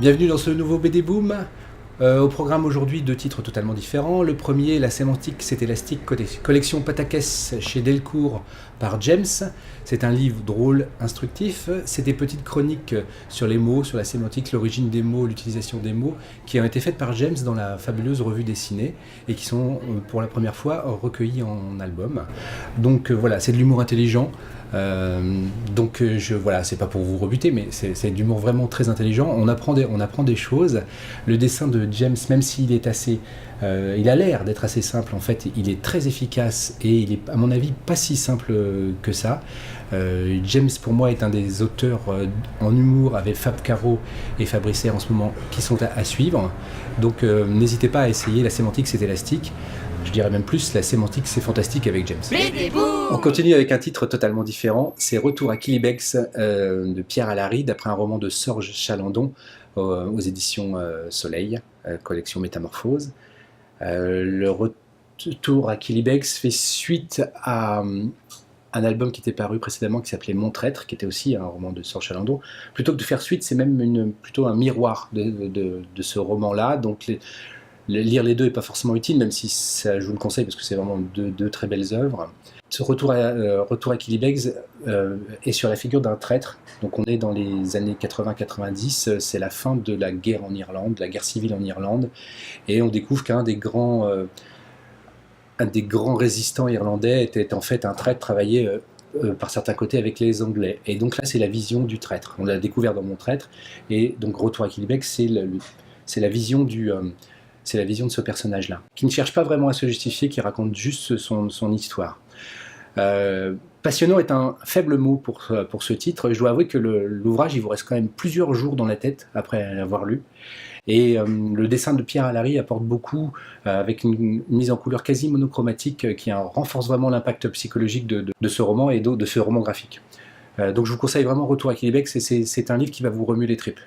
Bienvenue dans ce nouveau BD Boom. Au programme aujourd'hui, deux titres totalement différents. Le premier, La sémantique, c'est élastique, collection Patakès chez Delcourt par James. C'est un livre drôle, instructif. C'est des petites chroniques sur les mots, sur la sémantique, l'origine des mots, l'utilisation des mots, qui ont été faites par James dans la fabuleuse revue dessinée et qui sont pour la première fois recueillies en album. Donc voilà, c'est de l'humour intelligent. Voilà, c'est pas pour vous rebuter, mais c'est de l'humour vraiment très intelligent. On apprend des choses. Le dessin de James, même s'il est assez, il a l'air d'être assez simple, en fait, il est très efficace et il est, à mon avis, pas si simple que ça. James, pour moi, est un des auteurs en humour avec Fab Caro et Fabrice en ce moment qui sont à suivre. Donc, n'hésitez pas à essayer. La sémantique, c'est élastique. Je dirais même plus, la sémantique, c'est fantastique avec James. On continue avec un titre totalement différent. C'est Retour à Quilibex de Pierre Alary, d'après un roman de Sorge Chalandon aux éditions Soleil, collection Métamorphose. Le Retour à Quilibex fait suite à un album qui était paru précédemment qui s'appelait Mon Traître, qui était aussi un roman de Sorge Chalandon. Plutôt que de faire suite, c'est même plutôt un miroir de ce roman-là. Donc lire les deux n'est pas forcément utile, même si ça, je vous le conseille parce que c'est vraiment deux très belles œuvres. Ce retour à Quilibex est sur la figure d'un traître. Donc on est dans les années 80-90, c'est la fin de la guerre en Irlande, la guerre civile en Irlande, et on découvre qu'un des grands résistants irlandais était en fait un traître, travaillait par certains côtés avec les Anglais. Et donc là, c'est la vision du traître. On l'a découvert dans Mon Traître, et donc Retour à Quilibex, c'est la vision c'est la vision de ce personnage-là, qui ne cherche pas vraiment à se justifier, qui raconte juste son histoire. Passionnant est un faible mot pour ce titre. Je dois avouer que l'ouvrage, il vous reste quand même plusieurs jours dans la tête après l'avoir lu. Et le dessin de Pierre Alary apporte beaucoup, avec une mise en couleur quasi monochromatique qui renforce vraiment l'impact psychologique de ce roman et de ce roman graphique. Donc je vous conseille vraiment Retour à Quilibex, et c'est un livre qui va vous remuer les tripes.